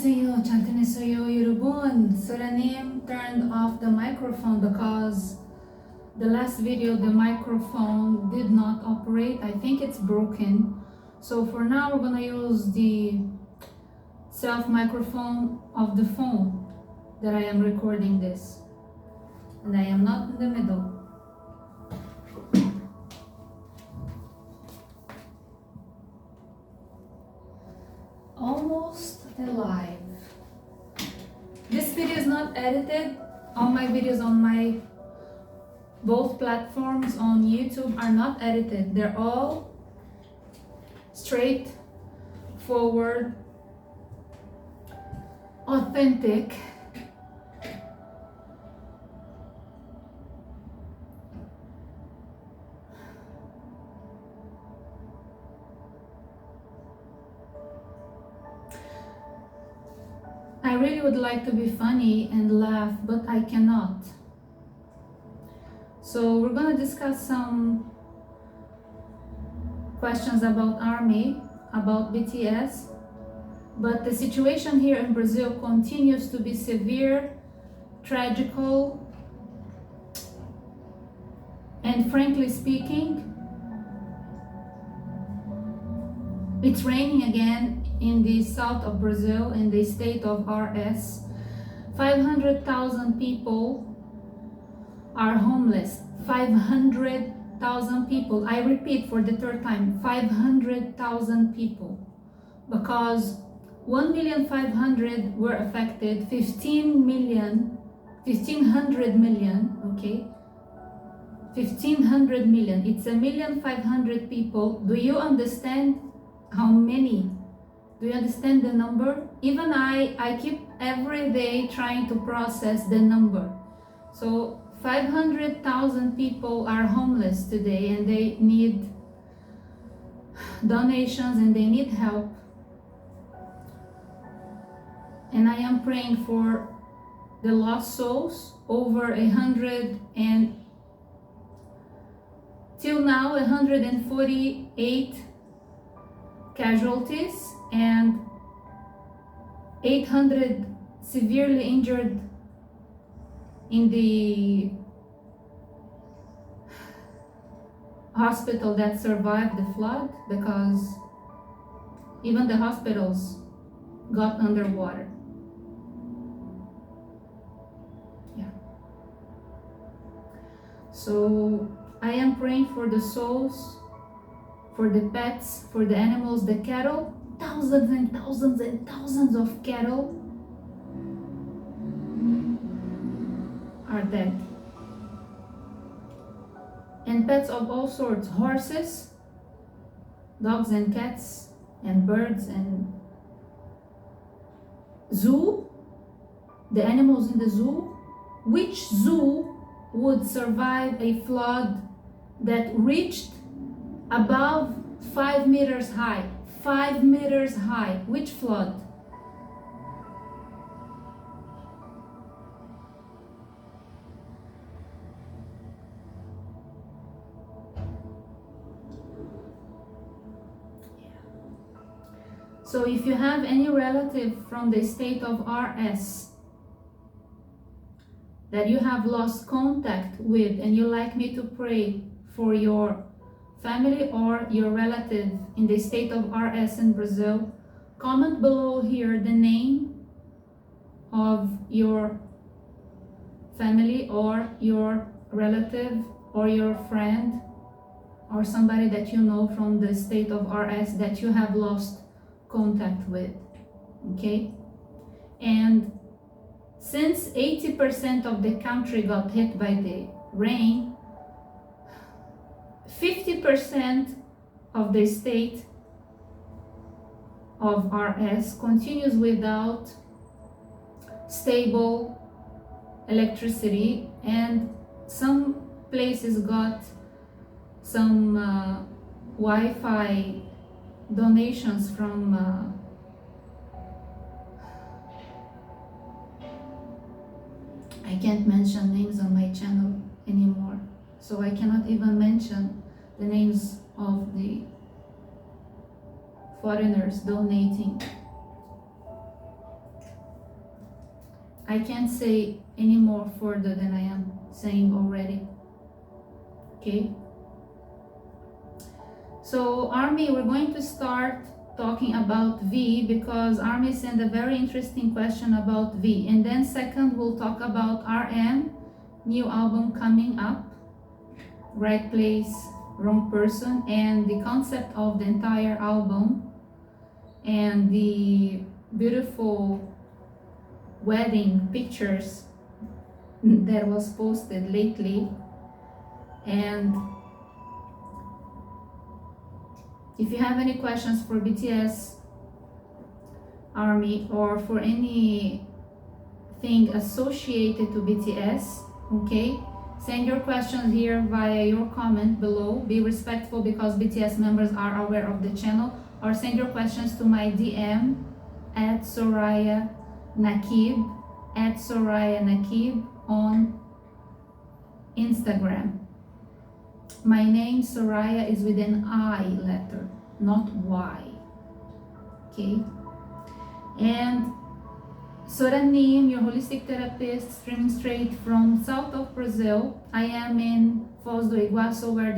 안녕하세요. 잘 지냈어요, 여러분. Suranim turned off the microphone because the last video the microphone did not operate. I think it's broken. So for now we're gonna use the self microphone of the phone that I am recording this. And I am not in the middle. Almost alive. This video is not edited. All my videos on my both platforms on YouTube are not edited. They're all straight forward, authentic. I really would like to be funny and laugh, but I cannot. So we're gonna discuss some questions about ARMY, about BTS, but the situation here in Brazil continues to be severe, tragical, and frankly speaking, it's raining again in the south of Brazil, in the state of RS. 500,000 people are homeless. 500,000 people. I repeat for the third time, 500,000 people. Because 1,500,000 were affected, 1,500 million, okay? 1,500 million. It's 1,500,000 people. Do you understand how many? Do you understand the number? Even I keep every day trying to process the number. So 500,000 people are homeless today and they need donations and they need help. And I am praying for the lost souls, over 100 and till now 148 casualties and 800 severely injured in the hospital that survived the flood, because even the hospitals got underwater. Yeah. So I am praying for the souls, for the pets, for the animals, the cattle. Thousands and thousands and thousands of cattle are dead. And pets of all sorts, horses, dogs and cats, and birds, and zoo, the animals in the zoo. Which zoo would survive a flood that reached above 5 meters high? 5 meters high. Which flood? So if you have any relative from the state of RS that you have lost contact with and you like me to pray for your family or your relative in the state of RS in Brazil, comment below here the name of your family or your relative or your friend or somebody that you know from the state of RS that you have lost contact with, okay? And since 80% of the country got hit by the rain, 50% of the state of RS continues without stable electricity, and some places got some Wi-Fi donations from I can't mention names on my channel anymore, so I cannot even mention the names of the foreigners donating. I can't say any more further than I am saying already. Okay? So Army, we're going to start talking about V, because Army sent a very interesting question about V. And then second, we'll talk about RM, new album coming up, Right Place, Wrong Person, and the concept of the entire album, and the beautiful wedding pictures that was posted lately. And if you have any questions for BTS Army, or for anything associated to BTS, okay, send your questions here via your comment below. Be respectful, because BTS members are aware of the channel. Or send your questions to my DM at Soraya Nakib, at Soraya Nakib on Instagram. My name Soraya is with an I letter, not Y. Okay? And Soranim, your holistic therapist, streaming straight from south of Brazil. I am in Foz do Iguaçu, where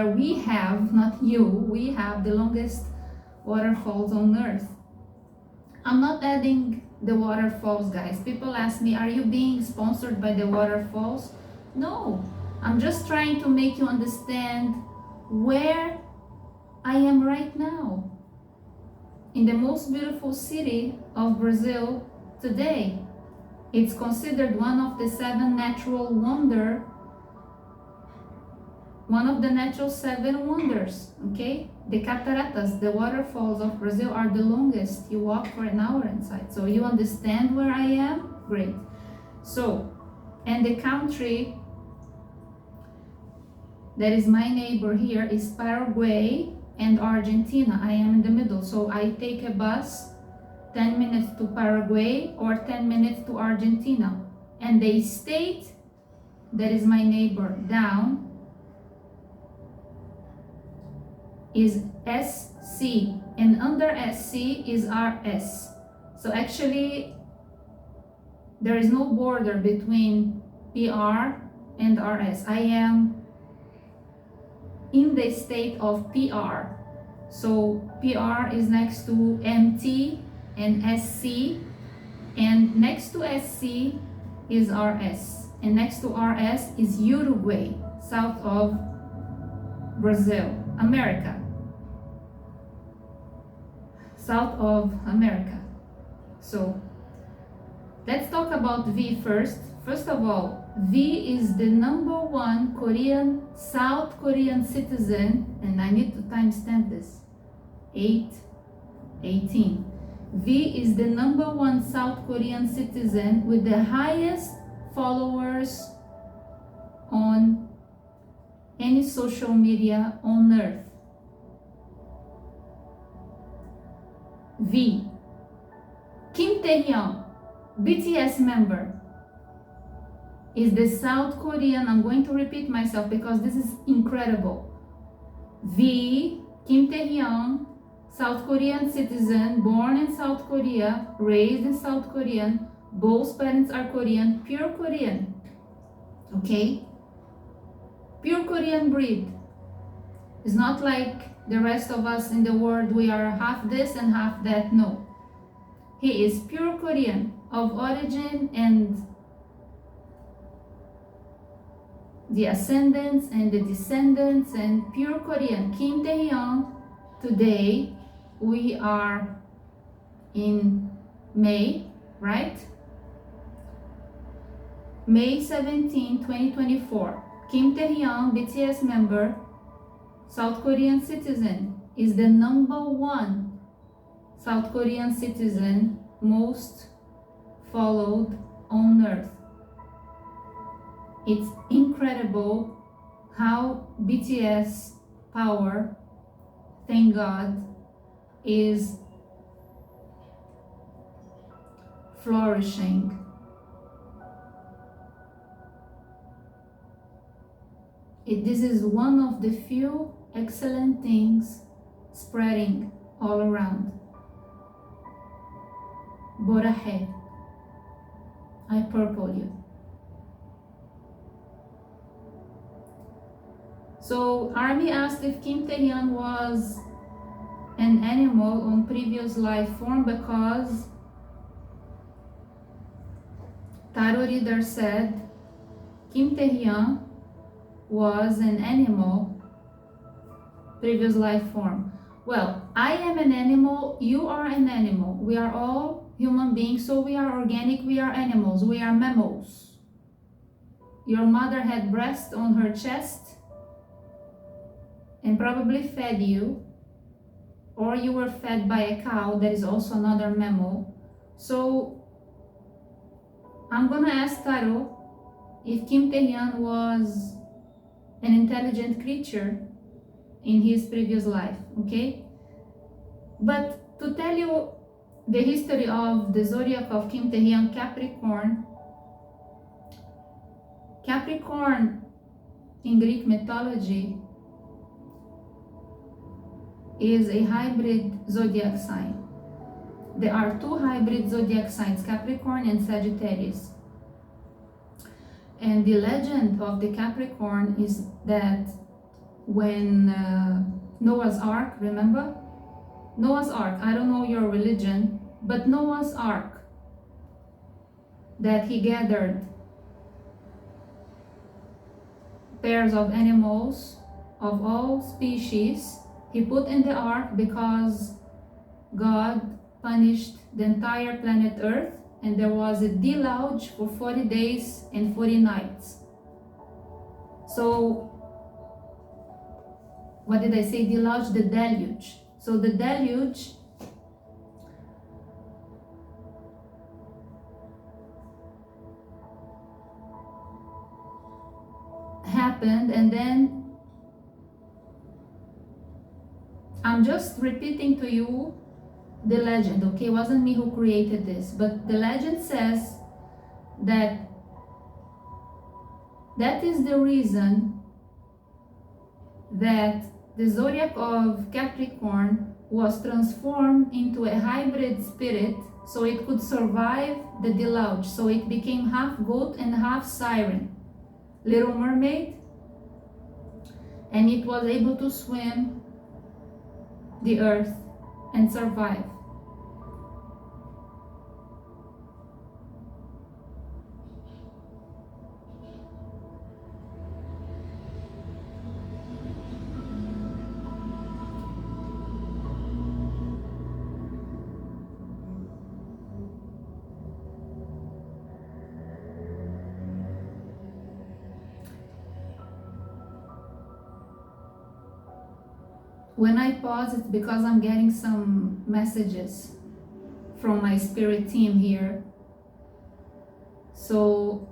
we have the longest waterfalls on earth. I'm not adding the waterfalls, guys. People ask me, are you being sponsored by the waterfalls? No, I'm just trying to make you understand where I am right now, in the most beautiful city of Brazil today. It's considered one of the seven natural wonders, okay? The cataratas, the waterfalls of Brazil, are the longest. You walk for an hour inside. So you understand where I am? Great. So, and the country that is my neighbor here is Paraguay and Argentina. I am in the middle. So I take a bus, 10 minutes to Paraguay or 10 minutes to Argentina. And the state that is my neighbor down is SC, and under SC is RS. So actually there is no border between PR and RS. I am in the state of PR. So PR is next to MT and SC, and next to SC is RS, and next to RS is Uruguay, south of Brazil, America. South of America. So let's talk about V first. First of all, V is the #1 South Korean citizen, and I need to timestamp this, 8/18. V is the #1 South Korean citizen with the highest followers on any social media on earth. V. Kim Taehyung, BTS member, is the South Korean, I'm going to repeat myself because this is incredible. V. Kim Taehyung, South Korean citizen, born in South Korea, raised in South Korean, both parents are Korean, pure Korean. Okay? Pure Korean breed. It's not like the rest of us in the world, we are half this and half that. No. He is pure Korean of origin, and the ascendants and the descendants, and pure Korean. Kim Taehyung. Today we are in May, right? May 17, 2024. Kim Taehyung, BTS member, South Korean citizen, is the #1 South Korean citizen most followed on earth. It's incredible how BTS power, thank God, is flourishing. This is one of the few excellent things spreading all around. Borahe. I purple you. So Army asked if Kim Tae-hyun was an animal on previous life form because tarot reader said Kim Tae-hyun was an animal previous life form. Well, I am an animal, you are an animal. We are all human beings, so we are organic, we are animals, we are mammals. Your mother had breasts on her chest and probably fed you, or you were fed by a cow that is also another mammal. So I'm gonna ask Tarot if Kim Tae-hyun was an intelligent creature in his previous life, okay? But to tell you the history of the zodiac of Kim Tae-hyun, Capricorn in Greek mythology is a hybrid zodiac sign. There are two hybrid zodiac signs, Capricorn and Sagittarius. And the legend of the Capricorn is that when Noah's Ark, remember? Noah's Ark, I don't know your religion, but Noah's Ark, that he gathered pairs of animals of all species, he put in the ark because God punished the entire planet Earth and there was a deluge for 40 days and 40 nights. So, what did I say? Deluge, the deluge. So the deluge happened, and then I'm just repeating to you the legend, okay? It wasn't me who created this, but the legend says that that is the reason that the zodiac of Capricorn was transformed into a hybrid spirit so it could survive the deluge. So it became half goat and half siren, Little Mermaid, and it was able to swim the earth and survive. When I pause, it's because I'm getting some messages from my spirit team here. So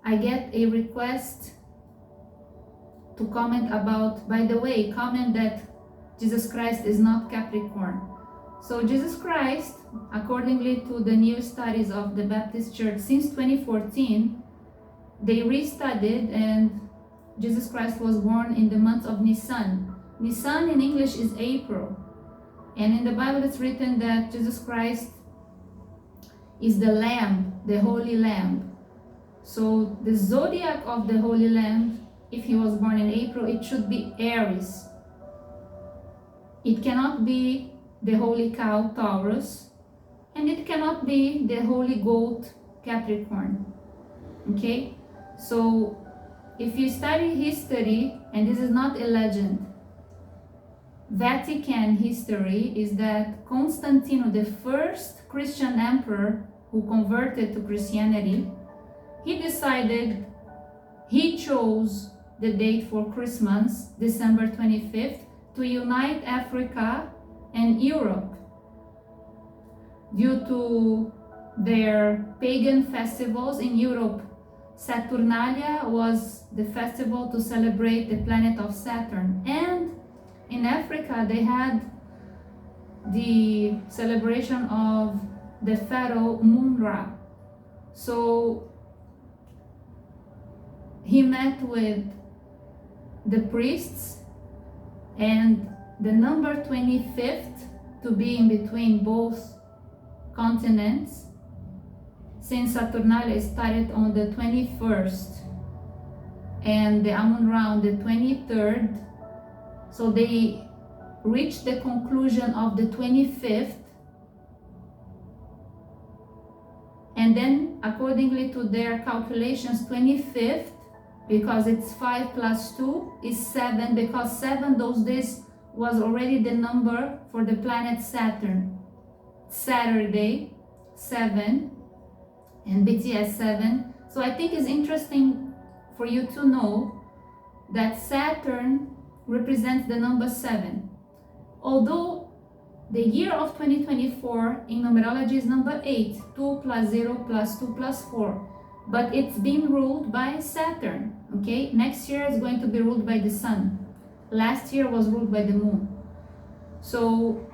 I get a request to comment about, by the way, comment that Jesus Christ is not Capricorn. So Jesus Christ, accordingly to the new studies of the Baptist Church since 2014, they restudied, and Jesus Christ was born in the month of Nisan. Nisan in English is April. And in the Bible it's written that Jesus Christ is the Lamb, the Holy Lamb. So the zodiac of the Holy Lamb, if he was born in April, it should be Aries. It cannot be the Holy Cow, Taurus. And it cannot be the Holy Goat, Capricorn. Okay? So, if you study history, and this is not a legend, Vatican history is that Constantino, the first Christian emperor who converted to Christianity, he chose the date for Christmas, December 25th, to unite Africa and Europe due to their pagan festivals in Europe. Saturnalia was the festival to celebrate the planet of Saturn, and in Africa they had the celebration of the pharaoh Munra. So he met with the priests and the number 25th to be in between both continents, since Saturnalia started on the 21st and the Amun round the 23rd, so they reached the conclusion of the 25th, and then accordingly to their calculations, 25th, because it's 5 plus 2 is 7, because 7 those days was already the number for the planet Saturn. Saturday 7 and BTS 7. So I think it's interesting for you to know that Saturn represents the number 7. Although the year of 2024 in numerology is number 8, 2 plus 0 plus 2 plus 4. But it's being ruled by Saturn, okay? Next year is going to be ruled by the sun. Last year was ruled by the moon. So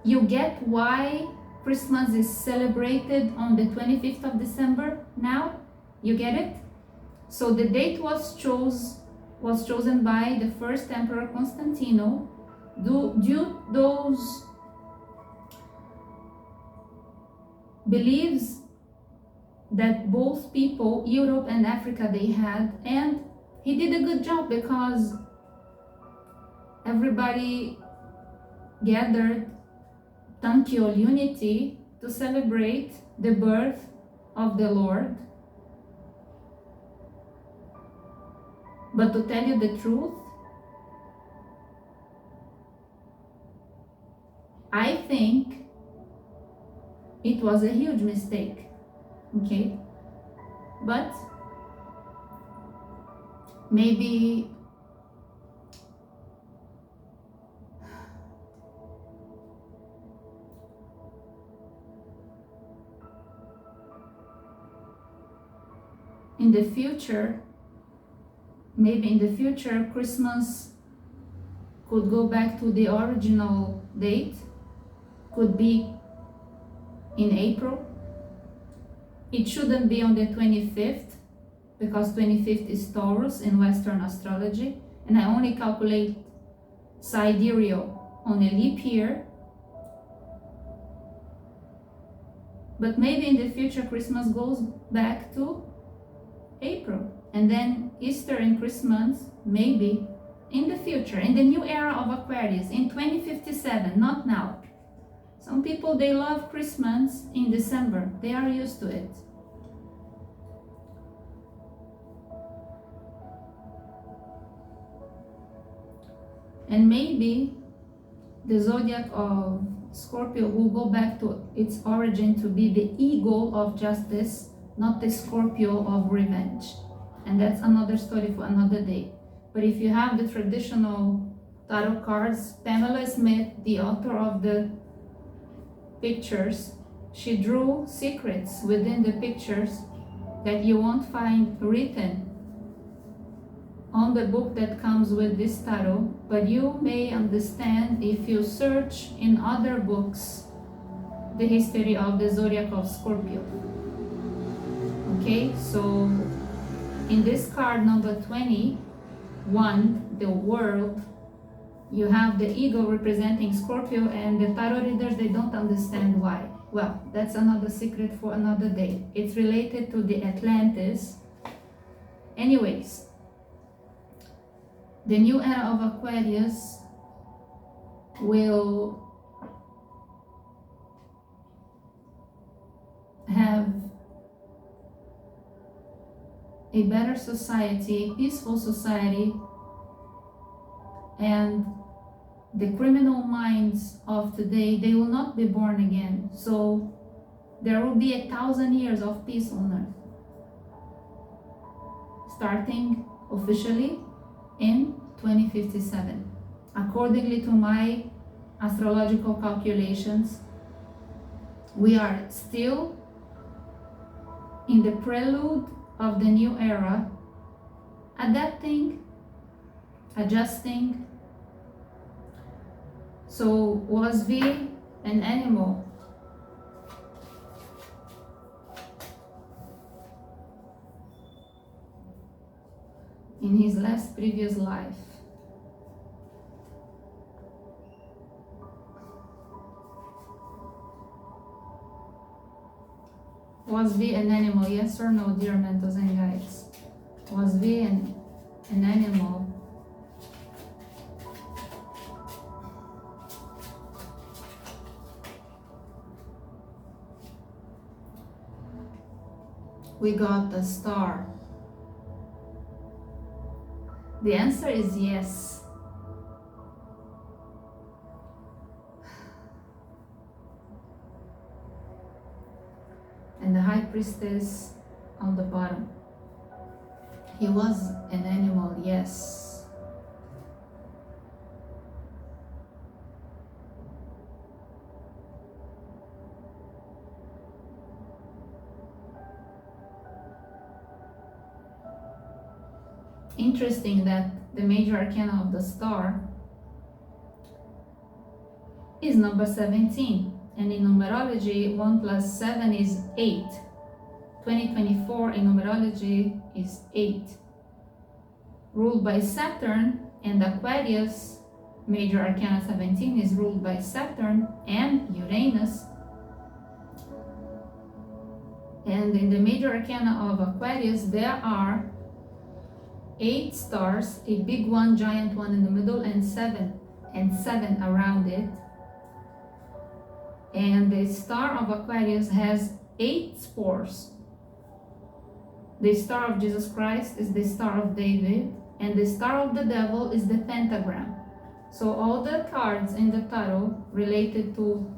you get why Christmas is celebrated on the 25th of December now? You get it? So the date was chosen by the first Emperor Constantino due those beliefs that both people, Europe and Africa, they had, and he did a good job because everybody gathered Tankiol unity to celebrate the birth of the Lord. But to tell you the truth, I think it was a huge mistake. Okay, but maybe in the future, Christmas could go back to the original date, could be in April. It shouldn't be on the 25th, because 25th is Taurus in Western astrology, and I only calculate sidereal on a leap year. But maybe in the future Christmas goes back to April, and then Easter and Christmas maybe in the future, in the new era of Aquarius, in 2057, not now. Some people, they love Christmas in December. They are used to it. And maybe the zodiac of Scorpio will go back to its origin to be the eagle of justice, not the Scorpio of revenge. And that's another story for another day. But if you have the traditional tarot cards, Pamela Smith, the author of the pictures, she drew secrets within the pictures that you won't find written on the book that comes with this tarot, but you may understand if you search in other books the history of the zodiac of Scorpio. Okay, so in this card number 21, the world, you have the eagle representing Scorpio, and the tarot readers, they don't understand why. Well, that's another secret for another day. It's related to the Atlantis. Anyways, the new era of Aquarius will have a better society, peaceful society, and the criminal minds of today, they will not be born again. So there will be 1,000 years of peace on earth, starting officially in 2057. Accordingly to my astrological calculations, we are still in the prelude of the new era, adapting, adjusting. So was Phill an animal? In his previous life? Was we an animal? Yes or no, dear mentors and guides? Was we an animal? We got the star. The answer is yes. And the high priestess on the bottom. He was an animal, yes. Interesting that the major arcana of the star is number 17. And in numerology, 1 plus 7 is 8. 2024 in numerology is 8. Ruled by Saturn, and Aquarius, major arcana 17 is ruled by Saturn and Uranus. And in the major arcana of Aquarius, there are 8 stars, a big one, giant one in the middle, and 7 around it. And the star of Aquarius has 8 spores. The star of Jesus Christ is the star of David, and the star of the devil is the pentagram. So all the cards in the tarot related to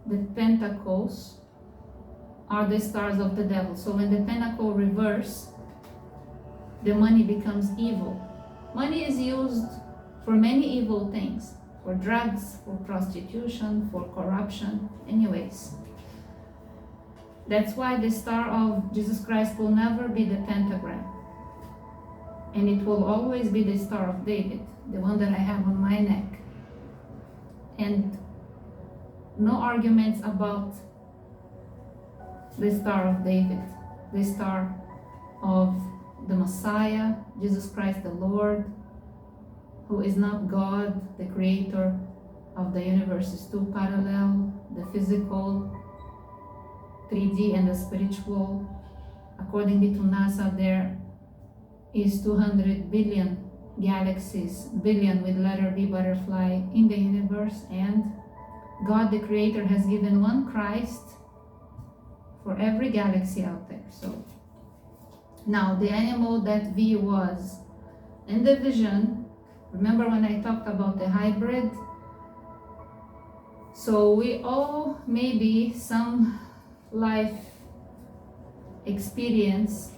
the pentacles are the stars of the devil. So when the pentacle reverse, the money becomes evil. Money is used for many evil things. For drugs, for prostitution, for corruption, anyways. That's why the star of Jesus Christ will never be the pentagram. And it will always be the star of David, the one that I have on my neck. And no arguments about the star of David, the star of the Messiah, Jesus Christ the Lord, who is not God, the creator of the universe, is too parallel, the physical, 3D and the spiritual. According to NASA, there is 200 billion galaxies, billion with letter B butterfly in the universe, and God the creator has given one Christ for every galaxy out there. So now the animal that V was in the vision, remember when I talked about the hybrid? So we all maybe some life experience,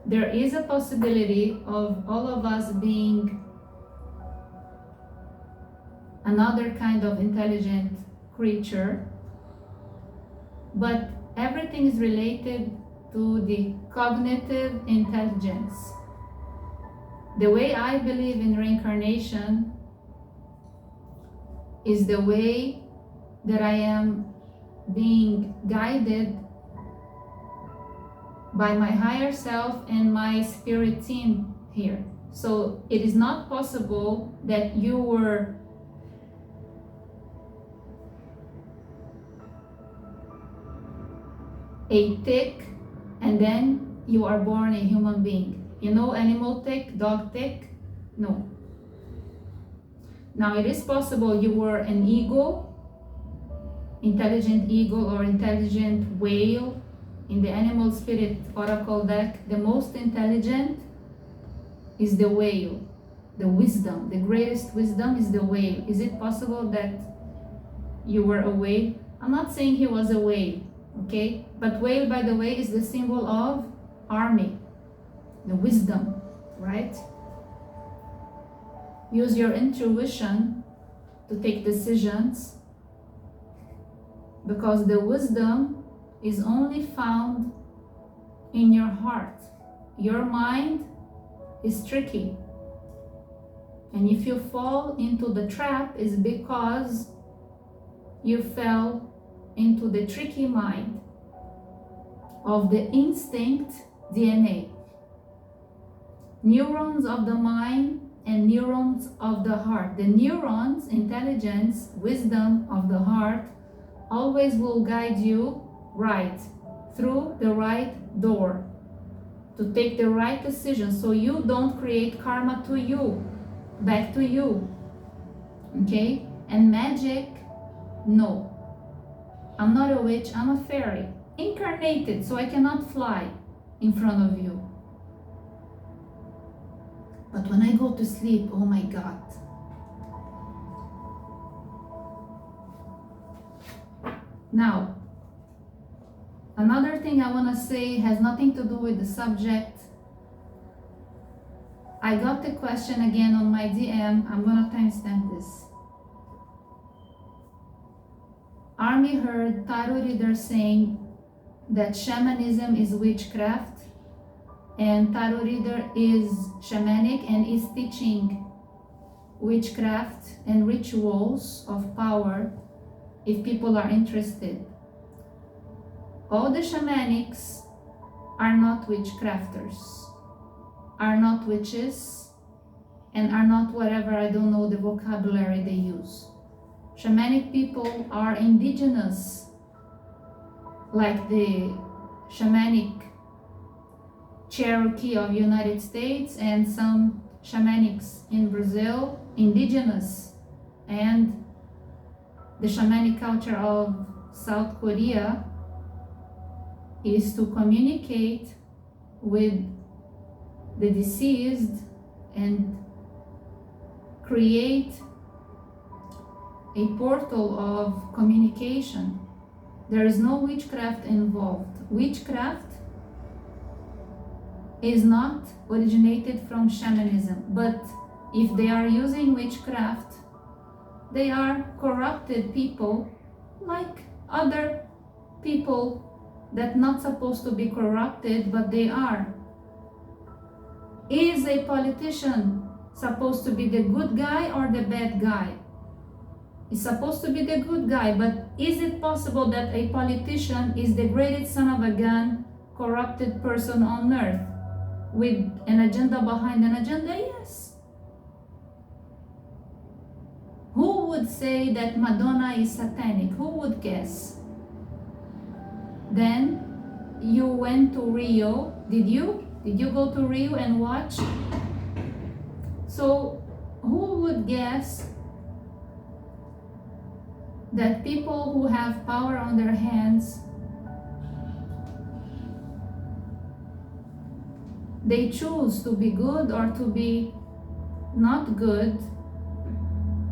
there is a possibility of all of us being another kind of intelligent creature, but everything is related to the cognitive intelligence. The way I believe in reincarnation is the way that I am being guided by my higher self and my spirit team here. So it is not possible that you were a tick and then you are born a human being. You know, animal tick, dog tick? No. Now it is possible you were an eagle, intelligent eagle or intelligent whale. In the animal spirit oracle deck, the most intelligent is the whale. The wisdom, the greatest wisdom is the whale. Is it possible that you were a whale? I'm not saying he was a whale, okay? But whale, by the way, is the symbol of army, the wisdom, right? Use your intuition to take decisions, because the wisdom is only found in your heart. Your mind is tricky. And if you fall into the trap, it's because you fell into the tricky mind of the instinct DNA. Neurons of the mind and neurons of the heart. The neurons, intelligence, wisdom of the heart always will guide you right. through the right door, to take the right decision so you don't create karma to you, back to you. Okay? And magic, no. I'm not a witch, I'm a fairy. Incarnated, so I cannot fly in front of you. But when I go to sleep, oh my God. Now, another thing I want to say has nothing to do with the subject. I got the question again on my DM. I'm going to timestamp this. Army heard tarot reader saying that shamanism is witchcraft and tarot reader is shamanic and is teaching witchcraft and rituals of power if people are interested. All the shamanics are not witchcrafters, are not witches, and are not whatever, I don't know the vocabulary they use. Shamanic people are indigenous, like the shamanic Cherokee of United States and some shamanics in Brazil, indigenous, and the shamanic culture of South Korea is to communicate with the deceased and create a portal of communication. There is no witchcraft involved. Witchcraft is not originated from shamanism, but if they are using witchcraft, they are corrupted people like other people that not supposed to be corrupted, but they are. Is a politician supposed to be the good guy or the bad guy? He's supposed to be the good guy, but is it possible that a politician is the greatest son of a gun, corrupted person on earth with an agenda behind an agenda? Yes. Who would say that Madonna is satanic? Who would guess? Then you went to Rio. Did you? Did you go to Rio and watch? So who would guess that people who have power on their hands, they choose to be good or to be not good,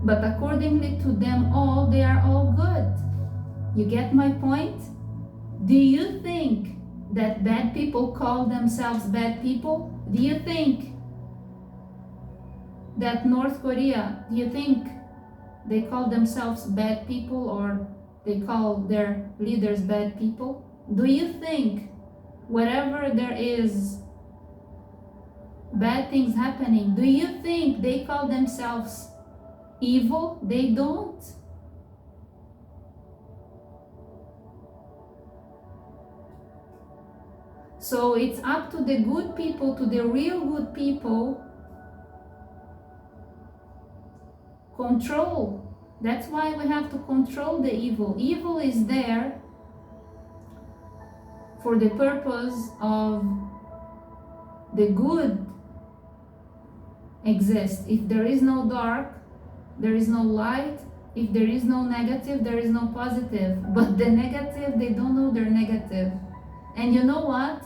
but accordingly to them all, they are all good. You get my point? Do you think that bad people call themselves bad people? Do you think that North Korea, do you think they call themselves bad people or they call their leaders bad people? Do you think wherever there is bad things happening, do you think they call themselves evil? They don't. So it's up to the good people, to the real good people, control. That's why we have to control the evil. Evil is there for the purpose of the good exist. If there is no dark, there is no light. If there is no negative, there is no positive. But the negative, they don't know they're negative. And you know what?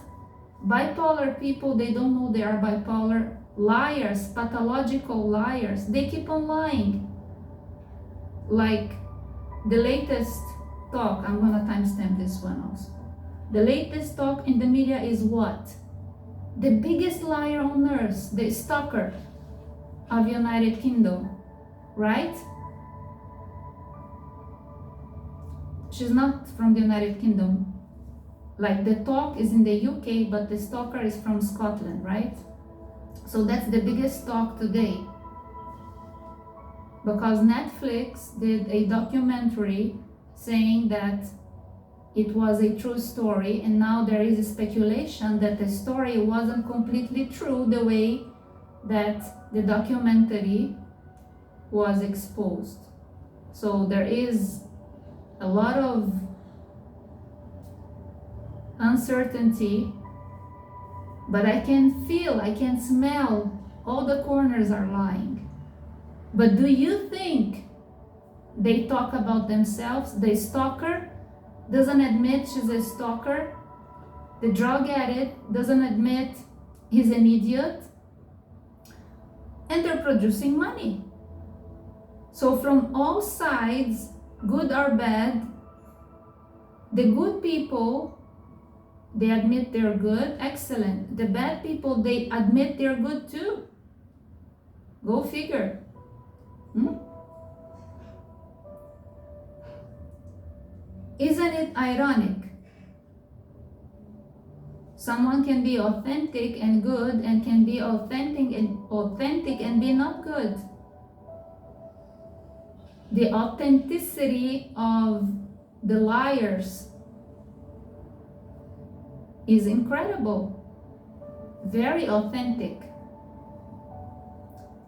Bipolar people, they don't know they are bipolar. Liars, pathological liars, they keep on lying. Like the latest talk, I'm gonna timestamp this one also. The latest talk in the media is what? The biggest liar on earth, the stalker of United Kingdom, right? She's not from the United Kingdom. Like the talk is in the UK, but the stalker is from Scotland, right? So that's the biggest talk today. Because Netflix did a documentary saying that it was a true story, and now there is a speculation that the story wasn't completely true the way that the documentary was exposed. So there is a lot of uncertainty, but I can feel, I can smell all the corners are lying. But do you think they talk about themselves? The stalker doesn't admit she's a stalker. The drug addict doesn't admit he's an idiot. And they're producing money. So from all sides, good or bad, the good people, they admit they're good, excellent. The bad people, they admit they're good too. Go figure. Isn't it ironic? Someone can be authentic and good, and can be authentic and be not good. The authenticity of the liars is incredible. Very authentic.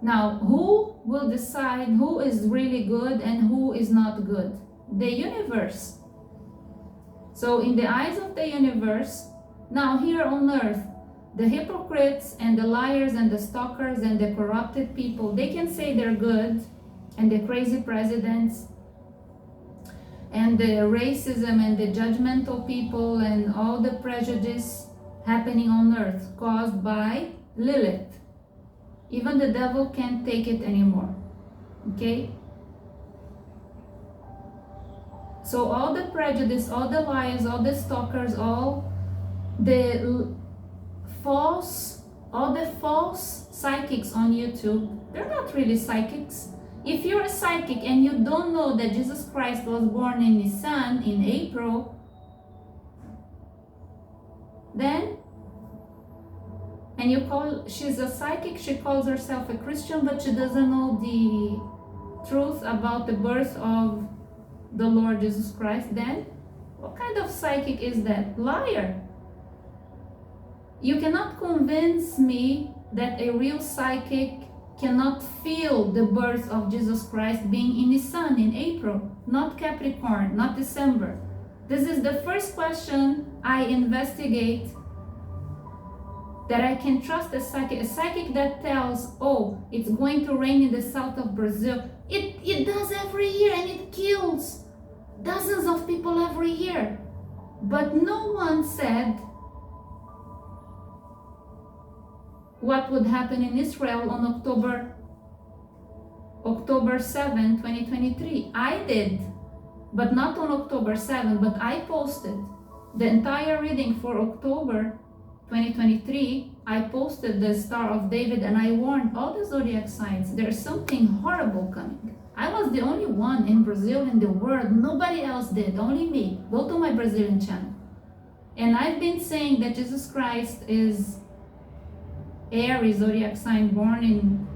Now, who will decide who is really good and who is not good? The universe. So in the eyes of the universe, now here on earth, the hypocrites and the liars and the stalkers and the corrupted people, they can say they're good, and the crazy presidents and the racism and the judgmental people and all the prejudice happening on earth caused by Lilith. Even the devil can't take it anymore. Okay? So all the prejudice, all the liars, all the stalkers, all the false psychics on YouTube, they're not really psychics. If you're a psychic and you don't know that Jesus Christ was born in Nisan in April, then, and you call, she's a psychic, she calls herself a Christian, but she doesn't know the truth about the birth of the Lord Jesus Christ, then what kind of psychic is that? Liar. You cannot convince me that a real psychic cannot feel the birth of Jesus Christ being in his sun in April, not Capricorn, not December. This is the first question I investigate, that I can trust a psychic that tells, oh, it's going to rain in the south of Brazil. It does every year, and it kills dozens of people every year. But no one said what would happen in Israel on October 7, 2023. I did, but not on October 7, but I posted the entire reading for October 2023. I posted the Star of David, and I warned all the zodiac signs, there's something horrible coming. I was the only one in Brazil in the world. Nobody else did, only me. Go to my Brazilian channel. And I've been saying that Jesus Christ is Aries zodiac sign, born in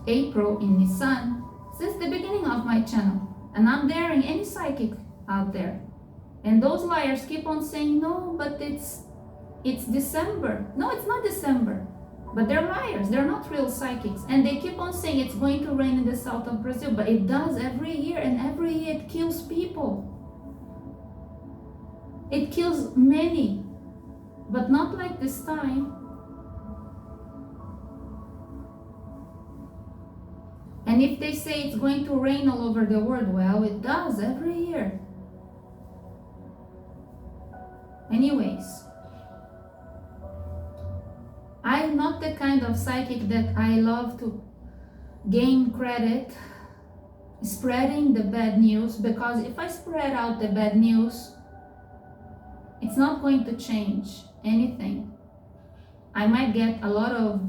April in Nisan, since the beginning of my channel. And I'm daring any psychic out there. And those liars keep on saying, no, but it's December. No, it's not December. But they're liars. They're not real psychics. And they keep on saying it's going to rain in the south of Brazil. But it does every year. And every year it kills people. It kills many. But not like this time. And if they say it's going to rain all over the world, well, it does every year. Anyways, I'm not the kind of psychic that I love to gain credit spreading the bad news, because if I spread out the bad news, it's not going to change anything. I might get a lot of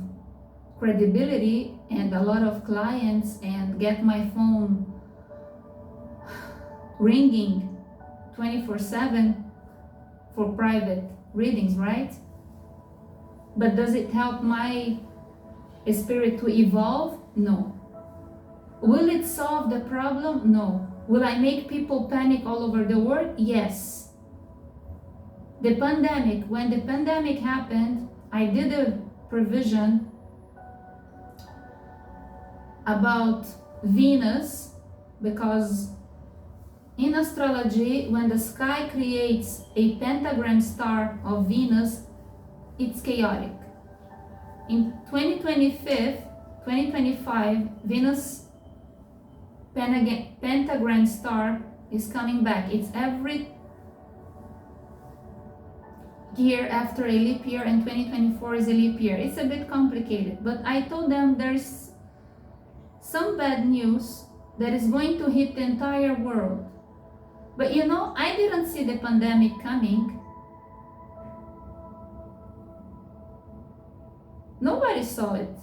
credibility and a lot of clients and get my phone ringing 24/7 for private readings, right? But does it help my spirit to evolve? No. Will it solve the problem? No. Will I make people panic all over the world? Yes. The pandemic, when the pandemic happened, I did a provision about Venus, because in astrology, when the sky creates a pentagram star of Venus, it's chaotic. In 2025, Venus pentagram star is coming back. It's every year after a leap year, and 2024 is a leap year. It's a bit complicated, but I told them there's some bad news that is going to hit the entire world. But you know, I didn't see the pandemic coming. Nobody saw it.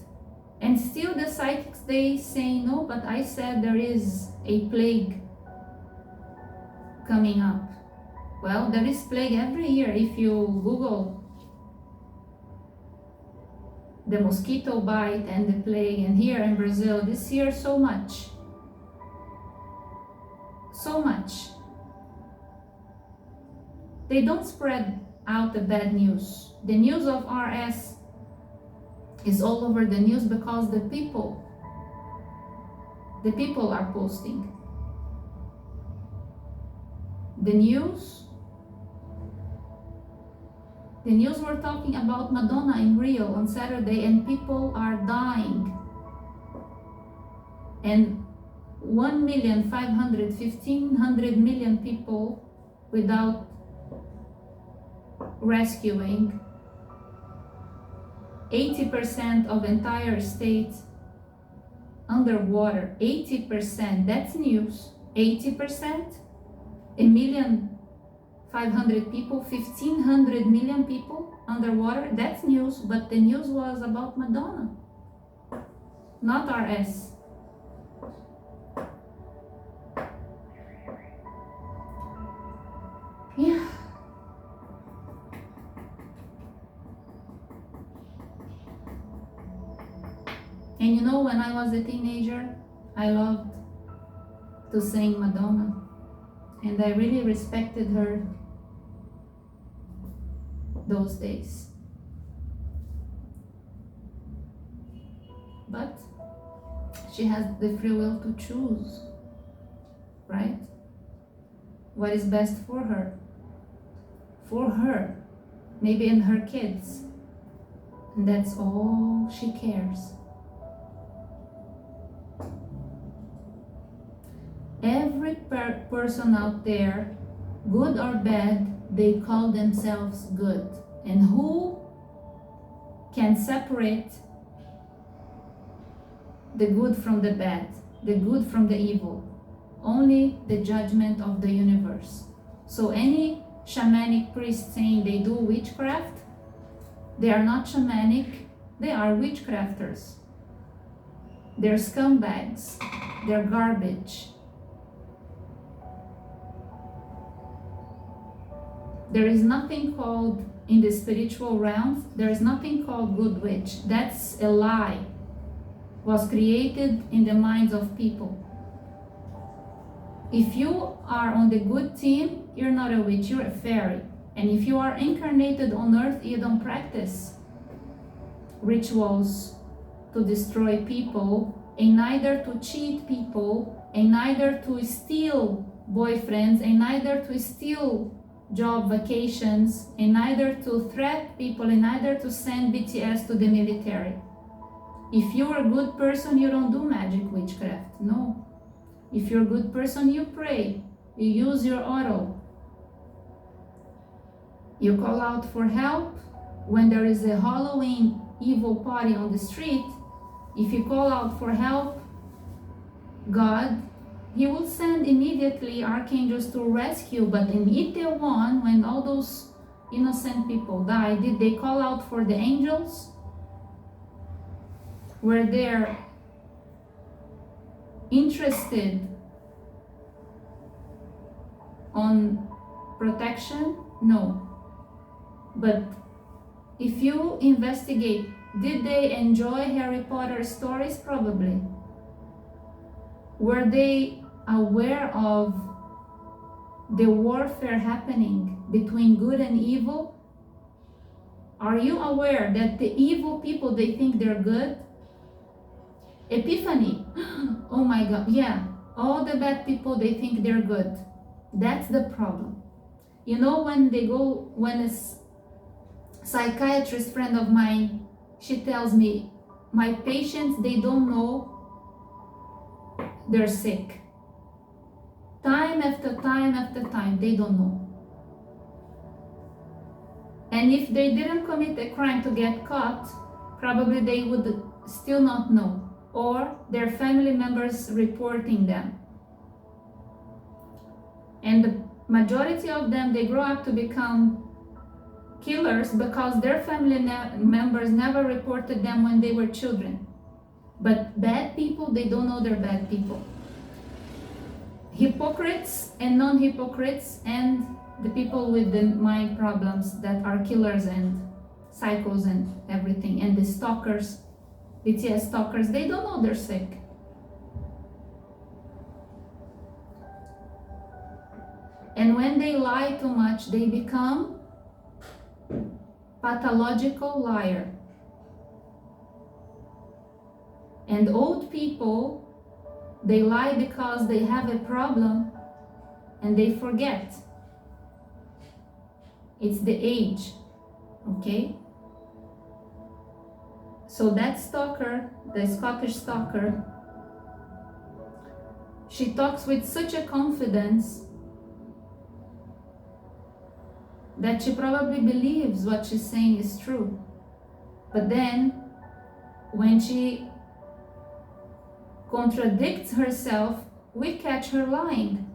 And still the psychics, they say no, but I said there is a plague coming up. Well, there is plague every year. If you Google the mosquito bite and the plague, and here in Brazil, this year so much. So much. They don't spread out the bad news. The news of RS is all over the news because the people are posting. The news were talking about Madonna in Rio on Saturday, and people are dying. And 1,500,000 million people without rescuing. 80% of entire states underwater. 80%, that's news. 80%, 1,500,000 people, 1,500 million people underwater, that's news. But the news was about Madonna, not RS. Yeah. And you know, when I was a teenager, I loved to sing Madonna, and I really respected her those days. But she has the free will to choose, right? What is best for her, maybe in her kids, and that's all she cares. Every person out there, good or bad, they call themselves good. And who can separate the good from the bad, the good from the evil? Only the judgment of the universe. So any shamanic priest saying they do witchcraft, they are not shamanic, they are witchcrafters. They're scumbags, they're garbage. There is nothing called, in the spiritual realms, there is nothing called good witch. That's a lie. Was created in the minds of people. If you are on the good team, you're not a witch, you're a fairy. And if you are incarnated on earth, you don't practice rituals to destroy people, and neither to cheat people, and neither to steal boyfriends, and neither to steal job vacations, and neither to threat people, and neither to send BTS to the military. If you're a good person, you don't do magic witchcraft, no. If you're a good person, you pray, you use your auto, you call out for help when there is a Halloween evil party on the street. If you call out for help, God, He will send immediately archangels to rescue. But in Ep.31, when all those innocent people died, did they call out for the angels? Were they interested on protection? No. But if you investigate, did they enjoy Harry Potter stories? Probably. Were they aware of the warfare happening between good and evil? Are you aware that the evil people, they think they're good? Epiphany, oh my God, yeah, all the bad people, they think they're good. That's the problem. You know, when a psychiatrist friend of mine, she tells me, my patients, they don't know they're sick. Time after time after time, they don't know. And if they didn't commit a crime to get caught, probably they would still not know, or their family members reporting them. And the majority of them, they grow up to become killers because their family members never reported them when they were children. But bad people, they don't know they're bad people. Hypocrites and non-hypocrites, and the people with the mind problems that are killers and psychos and everything, and the stalkers, BTS stalkers, they don't know they're sick. And when they lie too much, they become pathological liar. And old people, they lie because they have a problem and they forget. It's the age, okay? So that stalker, the Scottish stalker, she talks with such a confidence that she probably believes what she's saying is true. But then, when she contradicts herself, we catch her lying.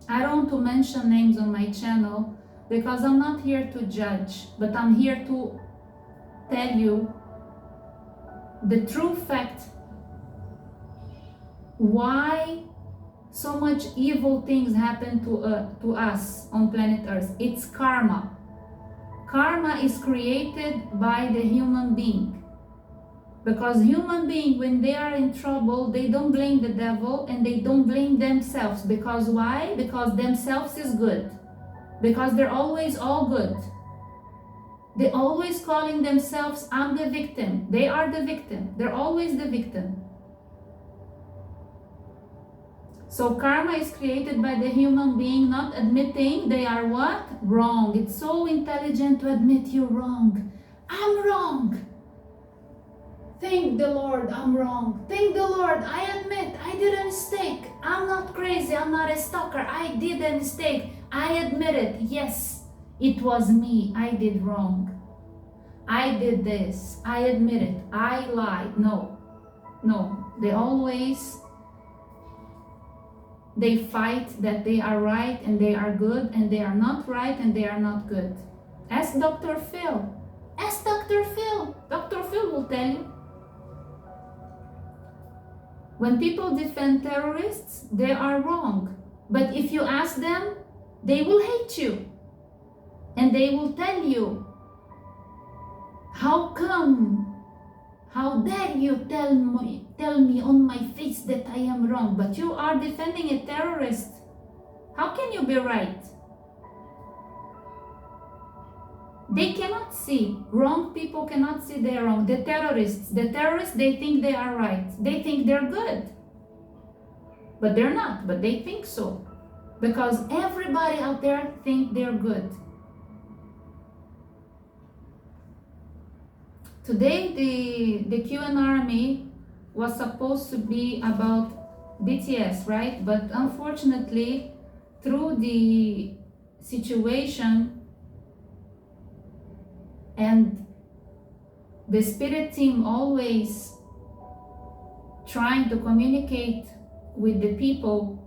I don't want to mention names on my channel because I'm not here to judge, but I'm here to tell you the true fact why so much evil things happen to us on planet Earth. It's karma. Karma is created by the human being. Because human beings, when they are in trouble, they don't blame the devil and they don't blame themselves. Because why? Because themselves is good. Because they're always all good. They're always calling themselves, I'm the victim. They are the victim. They're always the victim. So karma is created by the human being not admitting they are what? Wrong. It's so intelligent to admit you're wrong. I'm wrong. Thank the Lord, I'm wrong. Thank the Lord, I admit I did a mistake. I'm not crazy, I'm not a stalker. I did a mistake. I admit it. Yes, it was me. I did wrong. I did this. I admit it. I lied. No. They fight that they are right and they are good, and they are not right and they are not good. Ask Dr. Phill. Ask Dr. Phill. Dr. Phill will tell you. When people defend terrorists, they are wrong. But if you ask them, they will hate you. And they will tell you, how come? How dare you tell me on my face that I am wrong? But you are defending a terrorist. How can you be right? They cannot see. Wrong people cannot see they're wrong. The terrorists, they think they are right. They think they're good. But they're not, but they think so. Because everybody out there think they're good. Today, the Q&A.RMY was supposed to be about BTS, right? But unfortunately, through the situation and the spirit team always trying to communicate with the people,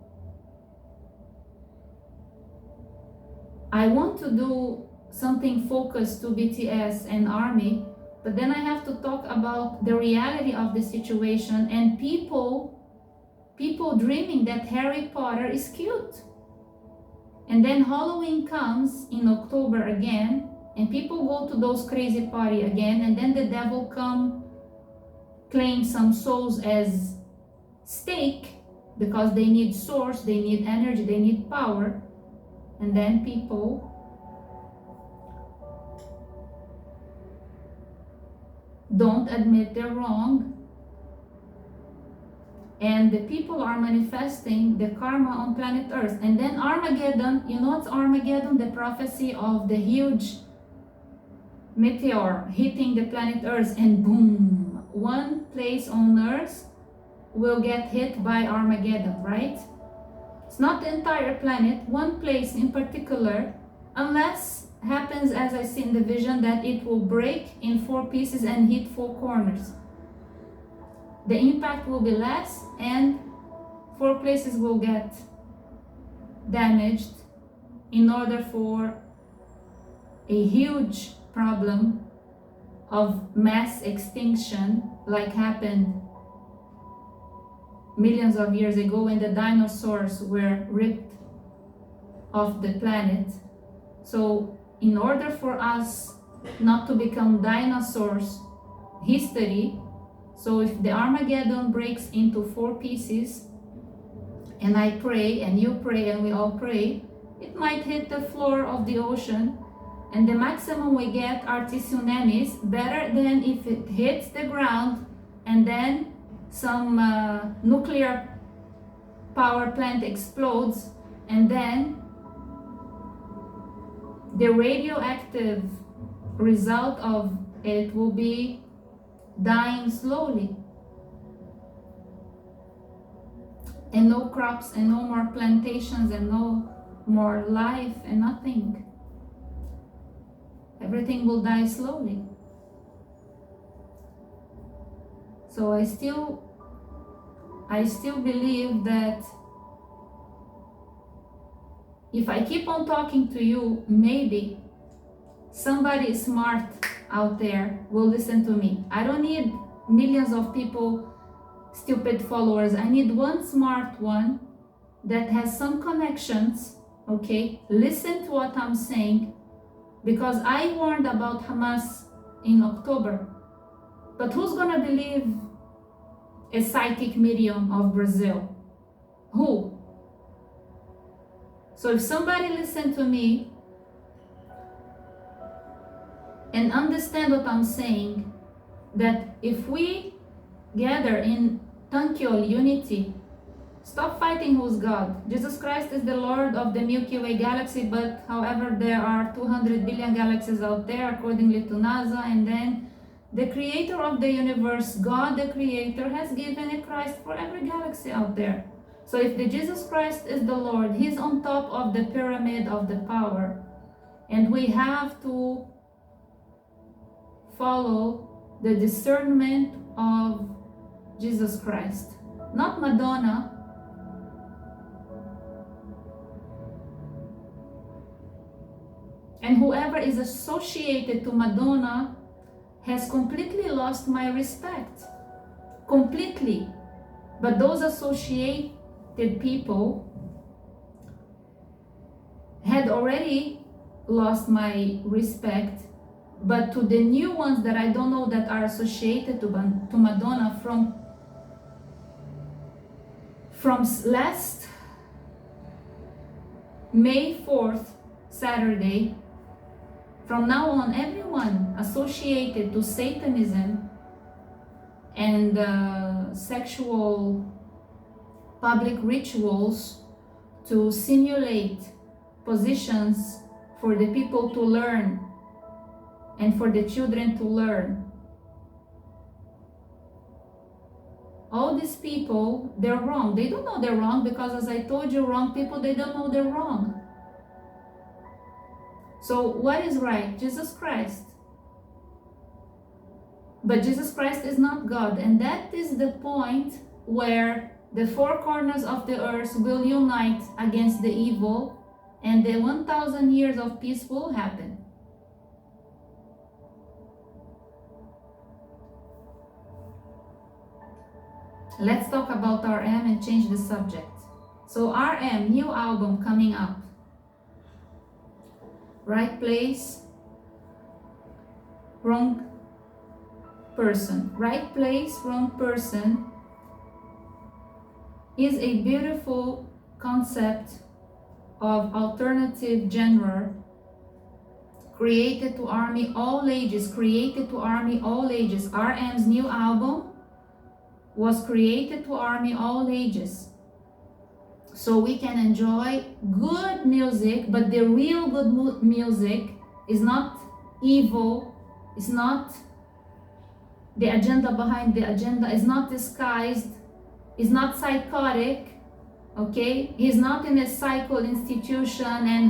I want to do something focused to BTS and ARMY, but then I have to talk about the reality of the situation and people dreaming that Harry Potter is cute. And then Halloween comes in October again, and people go to those crazy party again, and then the devil come claim some souls as stake because they need source, they need energy, they need power. And then people don't admit they're wrong, and the people are manifesting the karma on planet Earth. And then Armageddon, you know what's Armageddon? The prophecy of the huge meteor hitting the planet Earth, and boom, one place on Earth will get hit by Armageddon, right? It's not the entire planet, one place in particular, unless happens as I see in the vision that it will break in 4 pieces and hit 4 corners. The impact will be less and 4 places will get damaged in order for a huge problem of mass extinction like happened millions of years ago when the dinosaurs were ripped off the planet. So in order for us not to become dinosaurs history, so if the Armageddon breaks into 4 pieces, and I pray and you pray and we all pray, it might hit the floor of the ocean, and the maximum we get are tsunamis, better than if it hits the ground and then some nuclear power plant explodes, and then the radioactive result of it will be dying slowly, and no crops and no more plantations and no more life and nothing. Everything will die slowly. So I still believe that if I keep on talking to you, maybe somebody smart out there will listen to me. I don't need millions of people, stupid followers. I need one smart one that has some connections, okay? Listen to what I'm saying, because I warned about Hamas in October. But who's gonna believe a psychic medium of Brazil? Who? So if somebody listen to me and understand what I'm saying, that if we gather in Tankyol unity, stop fighting who's God. Jesus Christ is the Lord of the Milky Way galaxy, but however there are 200 billion galaxies out there accordingly to NASA, and then the creator of the universe, God the creator, has given a Christ for every galaxy out there. So if the Jesus Christ is the Lord, he's on top of the pyramid of the power, and we have to follow the discernment of Jesus Christ, not Madonna. And whoever is associated to Madonna has completely lost my respect. Completely. But those associated people had already lost my respect. But to the new ones that I don't know that are associated to Madonna from last May 4th, Saturday, from now on, everyone associated to Satanism and sexual public rituals to simulate positions for the people to learn and for the children to learn. All these people, they're wrong. They don't know they're wrong because, as I told you, wrong people, they don't know they're wrong. So what is right? Jesus Christ. But Jesus Christ is not God, and that is the point where the 4 corners of the earth will unite against the evil, and the 1,000 years of peace will happen. Let's talk about RM and change the subject. So RM, new album coming up. Right place, wrong person. Right place, wrong person is a beautiful concept of alternative genre Created to army all ages, created to army all ages. RM's new album was created to army all ages. So we can enjoy good music, but the real good music is not evil, it's not the agenda behind the agenda, is not disguised, is not psychotic, okay? He's not in a psycho institution and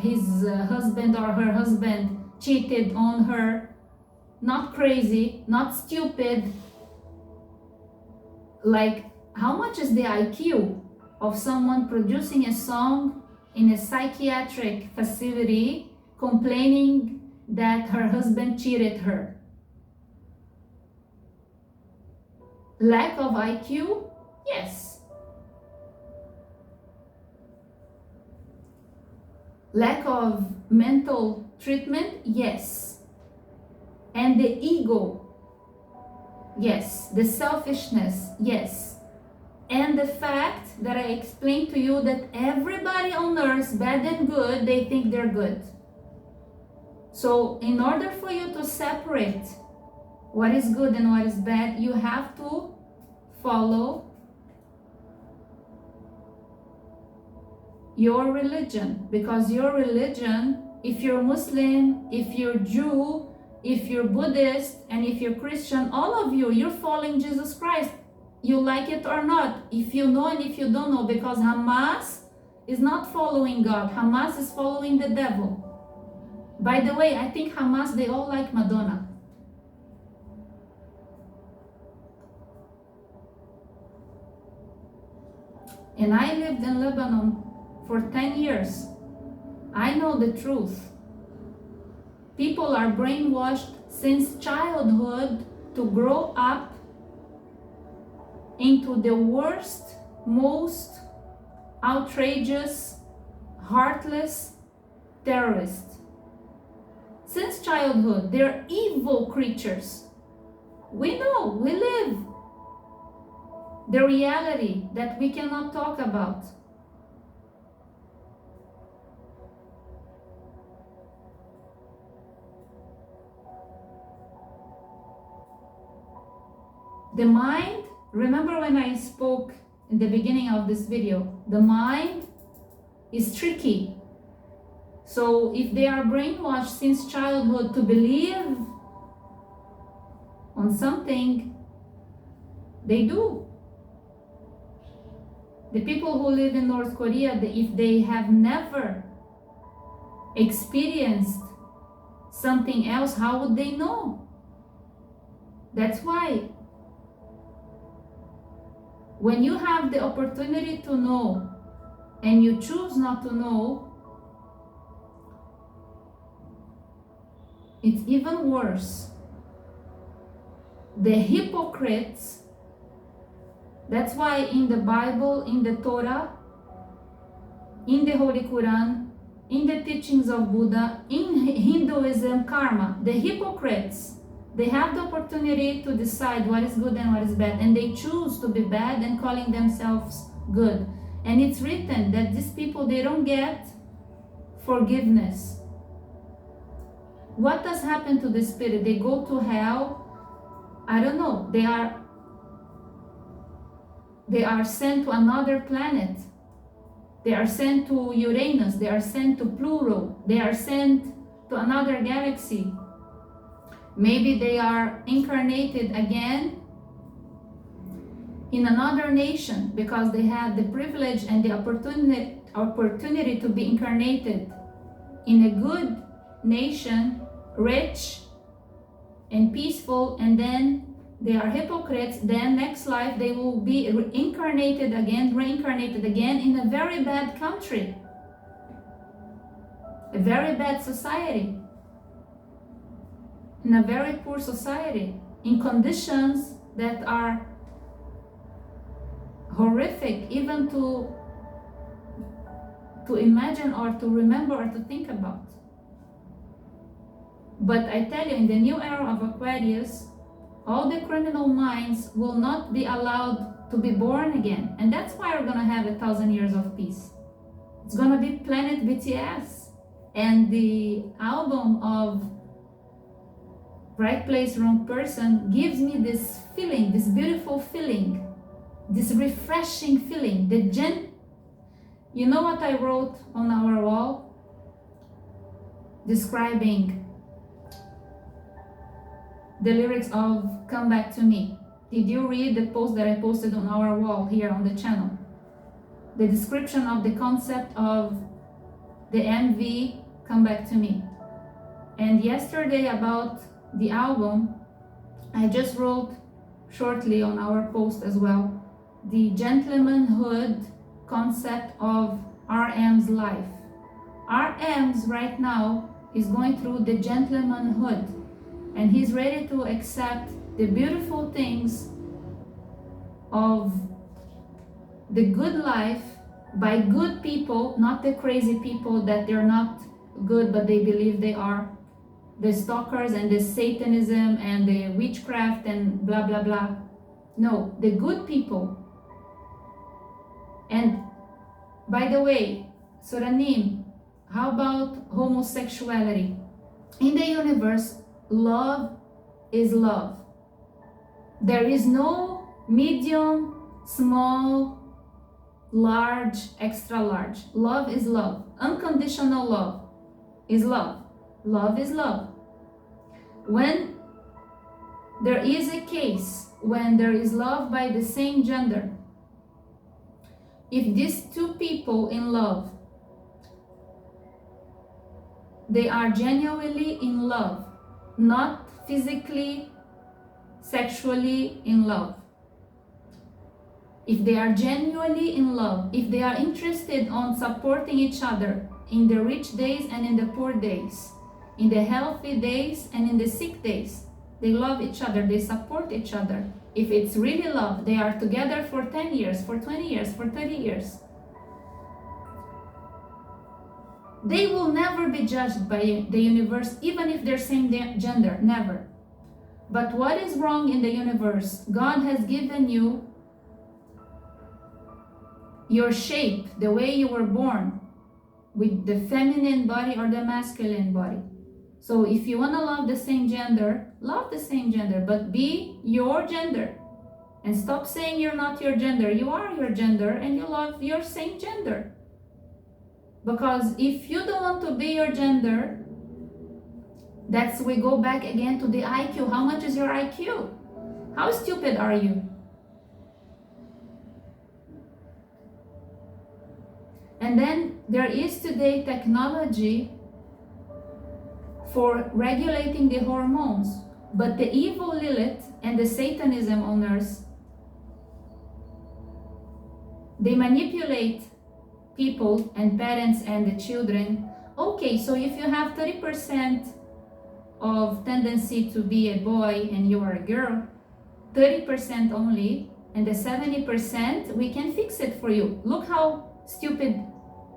his husband or her husband cheated on her. Not crazy, not stupid. Like, how much is the IQ of someone producing a song in a psychiatric facility complaining that her husband cheated her? Lack of IQ? Yes. Lack of mental treatment? Yes. And the ego? Yes. The selfishness? Yes. And the fact that I explained to you that everybody on earth, bad and good, they think they're good. So in order for you to separate what is good and what is bad, you have to follow your religion. Because your religion, if you're Muslim, if you're Jew, if you're Buddhist, and if you're Christian, all of you, you're following Jesus Christ. You like it or not, if you know and if you don't know, because Hamas is not following God. Hamas is following the devil. By the way, I think Hamas, they all like Madonna. And I lived in Lebanon for 10 years. I know the truth. People are brainwashed since childhood to grow up into the worst, most outrageous, heartless terrorists. Since childhood, they're evil creatures. We know, we live the reality that we cannot talk about. The mind, remember when I spoke in the beginning of this video, the mind is tricky. So if they are brainwashed since childhood to believe on something, they do. The people who live in North Korea, if they have never experienced something else, how would they know? That's why when you have the opportunity to know and you choose not to know, it's even worse. The hypocrites, that's why in the Bible, in the Torah, in the Holy Quran, in the teachings of Buddha, in Hinduism, karma, the hypocrites, they have the opportunity to decide what is good and what is bad, and they choose to be bad and calling themselves good. And it's written that these people, they don't get forgiveness. What does happen to the spirit? They go to hell. I don't know. They are sent to another planet. They are sent to Uranus. They are sent to Pluto. They are sent to another galaxy. Maybe they are incarnated again in another nation because they had the privilege and the opportunity to be incarnated in a good nation, rich and peaceful, and then they are hypocrites. Then next life they will be reincarnated again in a very bad country, a very bad society, in a very poor society, in conditions that are horrific even to imagine or to remember or to think about. But I tell you, in the new era of Aquarius, all the criminal minds will not be allowed to be born again. And that's why we're going to have 1,000 years of peace. It's going to be planet BTS. And the album of Right Place, Wrong Person gives me this feeling, this beautiful feeling, this refreshing feeling. You know what I wrote on our wall? Describing the lyrics of Come Back to Me. Did you read the post that I posted on our wall here on the channel? The description of the concept of the MV Come Back to Me. And yesterday about the album, I just wrote shortly on our post as well, the gentlemanhood concept of RM's life. RM's right now is going through the gentlemanhood, and he's ready to accept the beautiful things of the good life by good people, not the crazy people that they're not good but they believe they are, the stalkers and the Satanism and the witchcraft and blah blah blah. No, the good people. And by the way, Suranim, how about homosexuality? In the universe, love is love. There is no medium, small, large, extra large. Love is love. Unconditional love is love. Love is love. When there is a case when there is love by the same gender, if these two people in love, they are genuinely in love, not physically, sexually in love. If they are genuinely in love, if they are interested on supporting each other in the rich days and in the poor days, in the healthy days and in the sick days, they love each other, they support each other. If it's really love, they are together for 10 years, for 20 years, for 30 years. They will never be judged by the universe, even if they're same gender, never. But what is wrong in the universe? God has given you your shape, the way you were born, with the feminine body or the masculine body. So if you want to love the same gender, but be your gender. And stop saying you're not your gender. You are your gender and you love your same gender. Because if you don't want to be your gender, we go back again to the IQ. How much is your IQ? How stupid are you? And then there is today technology for regulating the hormones, but the evil Lilith and the Satanism owners, they manipulate people and parents and the children. Okay, so if you have 30% of tendency to be a boy and you are a girl, 30% only, and the 70%, we can fix it for you. Look how stupid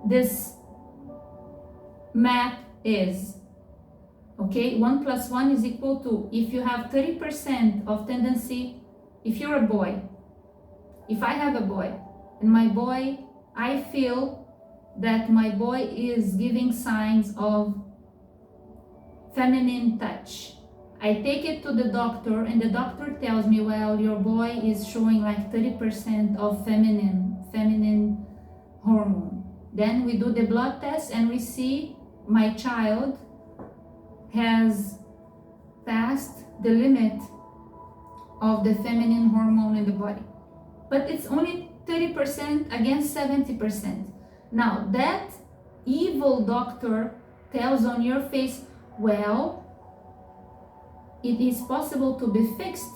this math is. Okay, 1 plus 1 is equal to, if you have 30% of tendency, if you're a boy, if I have a boy, and my boy, I feel that my boy is giving signs of feminine touch. I take it to the doctor and the doctor tells me, well, your boy is showing like 30% of feminine hormone. Then we do the blood test and we see my child has passed the limit of the feminine hormone in the body. But it's only 30% against 70%. Now that evil doctor tells on your face, well, it is possible to be fixed.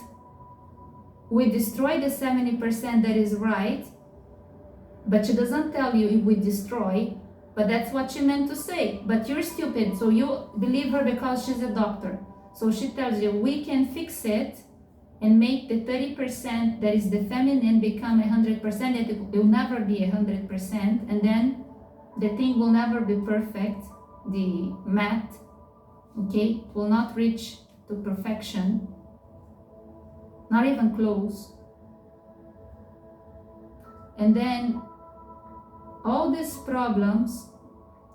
We destroy the 70% that is right, but she doesn't tell you if we destroy, but that's what she meant to say. But you're stupid, so you believe her because she's a doctor. So she tells you, we can fix it and make the 30% that is the feminine become 100%. It will never be 100%, and then the thing will never be perfect. The math, okay, will not reach to perfection, not even close. And then all these problems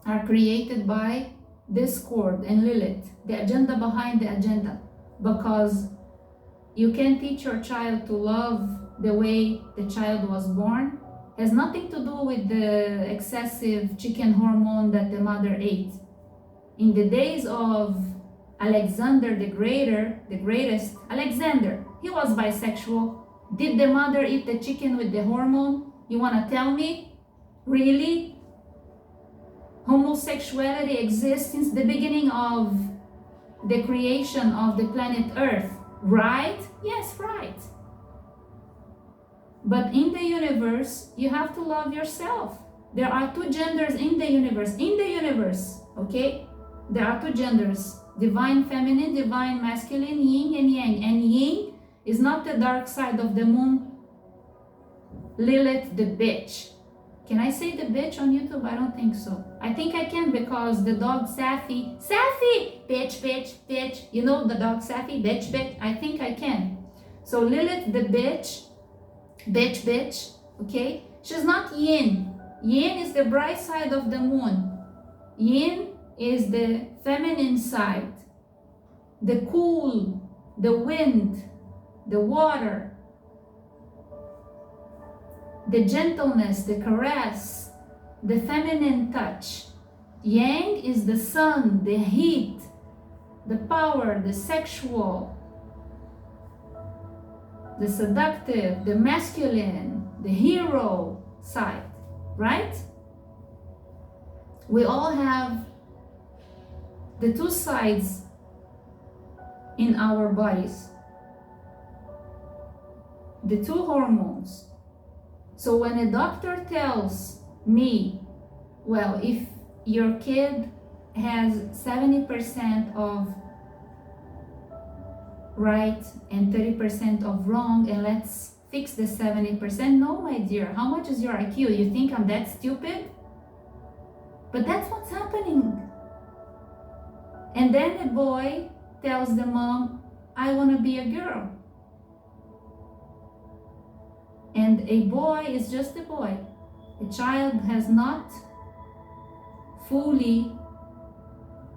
are created by discord and Lilith, the agenda behind the agenda, because you can teach your child to love the way the child was born. It has nothing to do with the excessive chicken hormone that the mother ate. In the days of Alexander the greatest, Alexander, he was bisexual. Did the mother eat the chicken with the hormone? You want to tell me? Really? Homosexuality exists since the beginning of the creation of the planet Earth, right? Yes, right. But in the universe, you have to love yourself. There are two genders in the universe, okay? There are two genders, divine feminine, divine masculine, yin and yang. And yin is not the dark side of the moon, Lilith the bitch. Can I say the bitch on YouTube? I don't think so. I think I can because the dog Sapphy, bitch, bitch, bitch. You know the dog Sapphy, bitch, bitch. I think I can. So Lilith the bitch, bitch, okay? She's not yin. Yin is the bright side of the moon. Yin is the feminine side, the cool, the wind, the water, the gentleness, the caress, the feminine touch. Yang is the sun, the heat, the power, the sexual, the seductive, the masculine, the hero side, right? We all have the two sides in our bodies, the two hormones. So when a doctor tells me, well, if your kid has 70% of right and 30% of wrong, and let's fix the 70%. No, my dear, how much is your IQ? You think I'm that stupid? But that's what's happening. And then a boy tells the mom, I want to be a girl. And a boy is just a boy. A child has not fully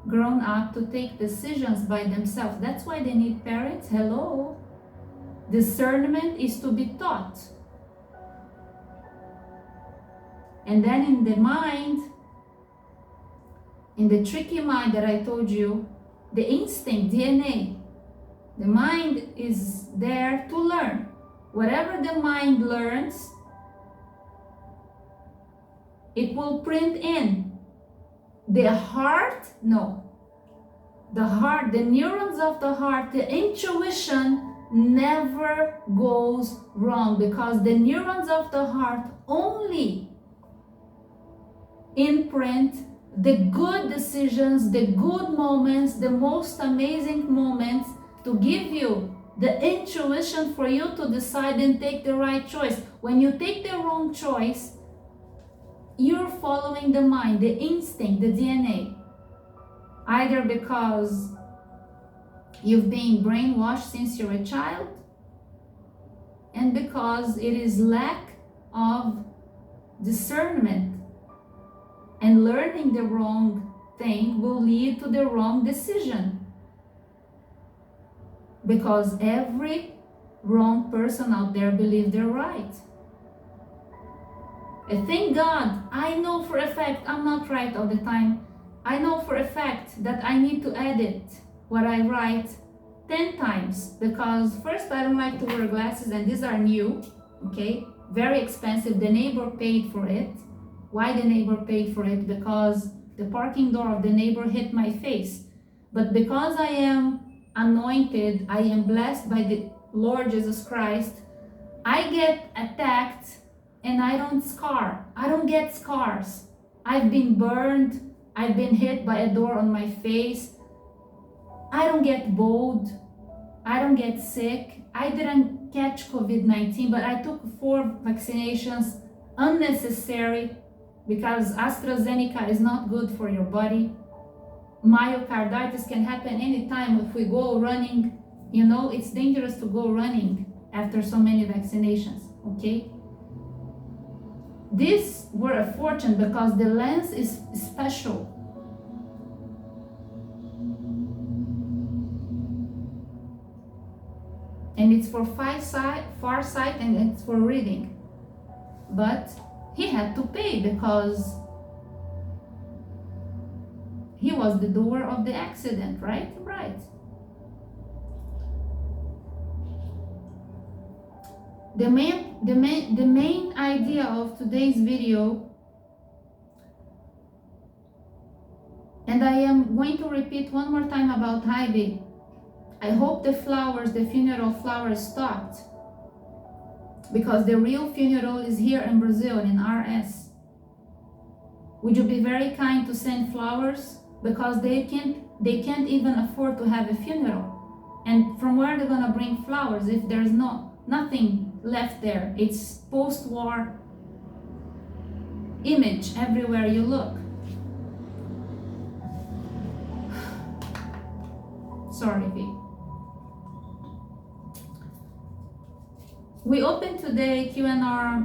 grown up to take decisions by themselves. That's why they need parents. Hello. Discernment is to be taught. And then in the mind, in the tricky mind that I told you, the instinct, DNA, the mind is there to learn. Whatever the mind learns, it will print in. The heart, no. The heart, the neurons of the heart, the intuition never goes wrong, because the neurons of the heart only imprint the good decisions, the good moments, the most amazing moments, to give you the intuition for you to decide and take the right choice. When you take the wrong choice, you're following the mind, the instinct, the DNA. Either because you've been brainwashed since you're a child, and because it is lack of discernment. And learning the wrong thing will lead to the wrong decision. Because every wrong person out there believes they're right. And thank God, I know for a fact I'm not right all the time. I know for a fact that I need to edit what I write 10 times. Because first, I don't like to wear glasses, and these are new, okay? Very expensive. The neighbor paid for it. Why the neighbor paid for it? Because the parking door of the neighbor hit my face. But because I am anointed, I am blessed by the Lord Jesus Christ, I get attacked and I don't scar. I don't get scars. I've been burned. I've been hit by a door on my face. I don't get bowed. I don't get sick. I didn't catch COVID-19, but I took 4 vaccinations, unnecessary, because AstraZeneca is not good for your body. Myocarditis can happen anytime if we go running. You know, it's dangerous to go running after so many vaccinations, okay? These were a fortune because the lens is special. it's for far sight and it's for reading. But he had to pay because he was the doer of the accident, right? Right. The main idea of today's video, and I am going to repeat one more time about HYBE. I hope the flowers, the funeral flowers stopped, because the real funeral is here in Brazil, in RS. Would you be very kind to send flowers? Because they can't even afford to have a funeral. And from where they're gonna bring flowers if there's nothing left there? It's post-war image everywhere you look. Sorry, V. We opened today Q&A.RMY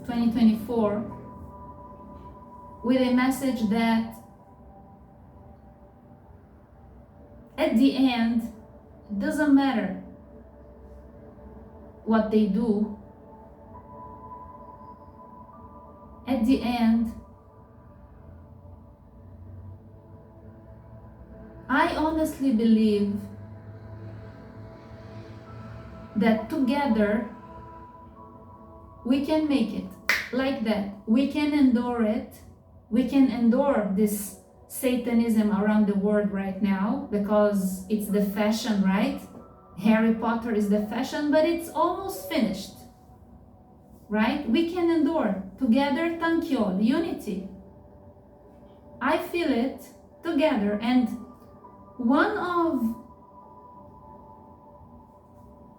2024 with a message that at the end, it doesn't matter what they do. At the end, I honestly believe that together we can make it like that. We can endure it. We can endure this Satanism around the world right now because it's the fashion, right? Harry Potter is the fashion, but it's almost finished, right? We can endure together. Thank you all. Unity. I feel it together. And one of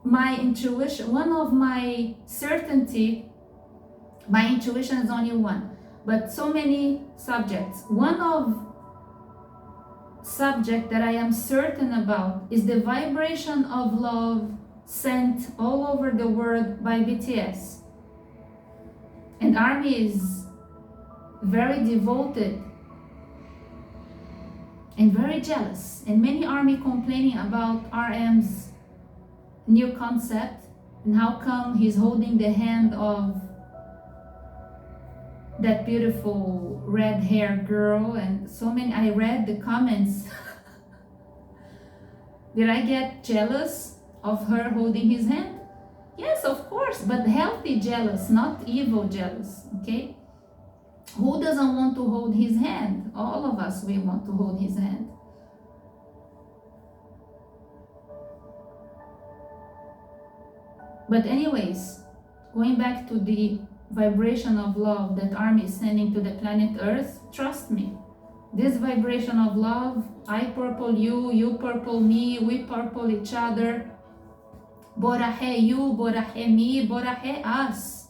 my intuition, one of my certainty, my intuition is only one, but so many subjects. One of subject that I am certain about is the vibration of love sent all over the world by BTS. And ARMY is very devoted and very jealous, and many ARMY complaining about RM's new concept and how come he's holding the hand of that beautiful red hair girl. And so many, I read the comments. Did I get jealous of her holding his hand? Yes, of course, but healthy jealous, not evil jealous, okay? Who doesn't want to hold his hand? All of us, we want to hold his hand. But anyways, going back to the vibration of love that ARMY is sending to the planet Earth, trust me, this vibration of love, I purple you, you purple me, we purple each other, Borahe you, Borahe me, Borahe us.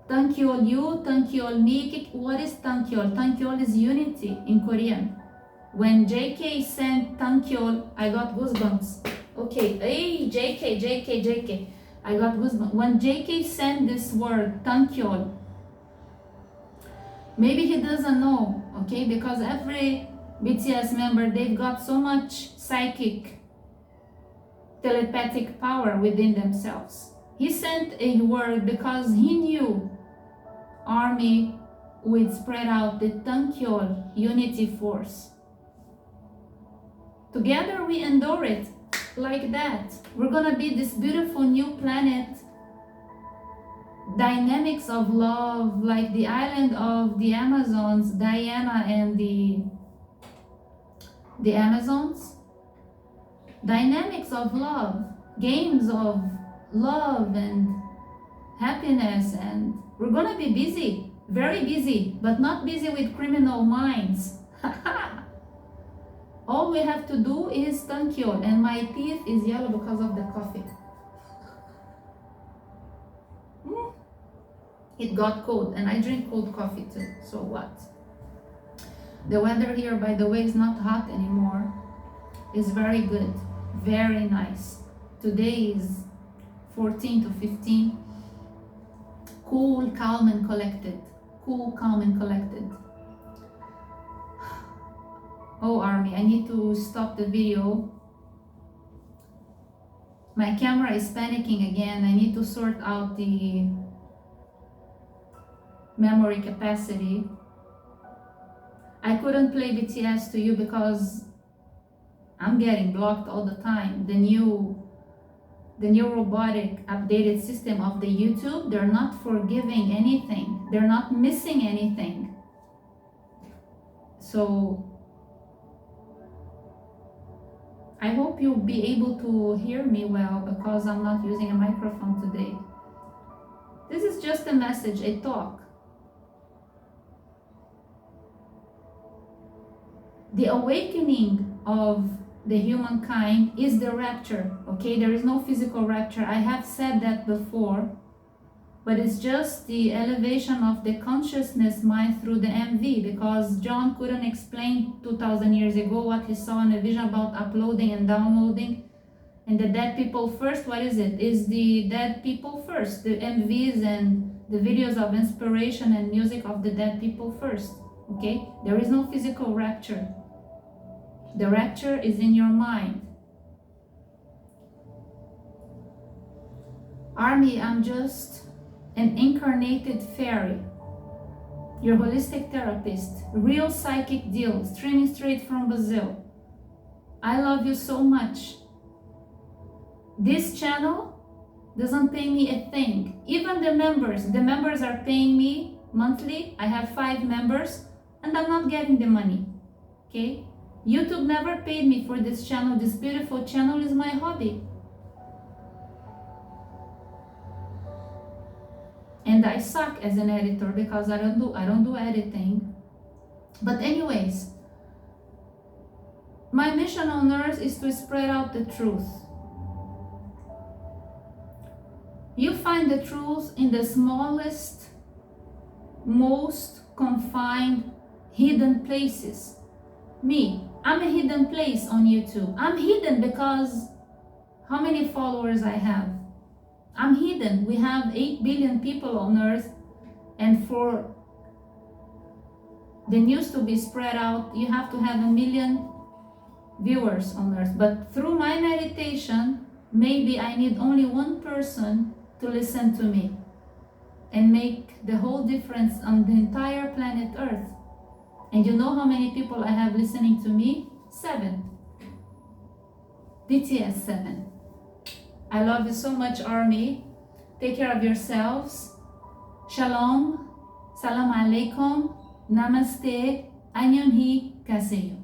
Thank you all you, thank you all me. What is thank you all? Thank you all is unity in Korean. When JK sent thank you all, I got goosebumps. Okay, hey, JK. I got goosebumps. When JK sent this word, thank you all, maybe he doesn't know, okay? Because every BTS member, they've got so much psychic, telepathic power within themselves. He sent a word because he knew ARMY would spread out the thank you all unity force. Together we endure it. Like that, we're gonna be this beautiful new planet, dynamics of love, like the island of the Amazons, Diana and the Amazons. Dynamics of love, games of love and happiness, and we're gonna be busy, very busy, but not busy with criminal minds. All we have to do is thank you. And my teeth is yellow because of the coffee. It got cold, and I drink cold coffee too, so what? The weather here, by the way, is not hot anymore. It's very good, very nice. Today is 14 to 15. Cool, calm and collected. Cool, calm and collected. Oh, ARMY, I need to stop the video My camera is panicking again. I need to sort out the memory capacity. I couldn't play BTS to you because I'm getting blocked all the time. The new robotic updated system of the YouTube, they're not forgiving anything. They're not missing anything. So I hope you'll be able to hear me well because I'm not using a microphone today. This is just a message, a talk. The awakening of the humankind is the rapture, okay? There is no physical rapture. I have said that before, but it's just the elevation of the consciousness mind through the MV, because John couldn't explain 2000 years ago what he saw in a vision about uploading and downloading and the dead people first. What is it? Is the dead people first, the MVs and the videos of inspiration and music of the dead people first, okay? There is no physical rapture. The rapture is in your mind. Army, I'm just an incarnated fairy, your holistic therapist, real psychic deal, streaming straight from Brazil. I love you so much. This channel doesn't pay me a thing. Even the members are paying me monthly. I have 5 members and I'm not getting the money, okay? YouTube never paid me for this channel. This beautiful channel is my hobby. And I suck as an editor because I don't do editing. But anyways, my mission on earth is to spread out the truth. You find the truth in the smallest, most confined, hidden places. Me, I'm a hidden place on YouTube. I'm hidden because how many followers I have? I'm hidden. We have 8 billion people on earth, and for the news to be spread out, you have to have 1 million viewers on earth. But through my meditation, maybe I need only one person to listen to me and make the whole difference on the entire planet Earth. And you know how many people I have listening to me? 7. BTS 7. I love you so much, Army. Take care of yourselves. Shalom. Salam alaikum. Namaste. Annyeonghi. Kaseyo.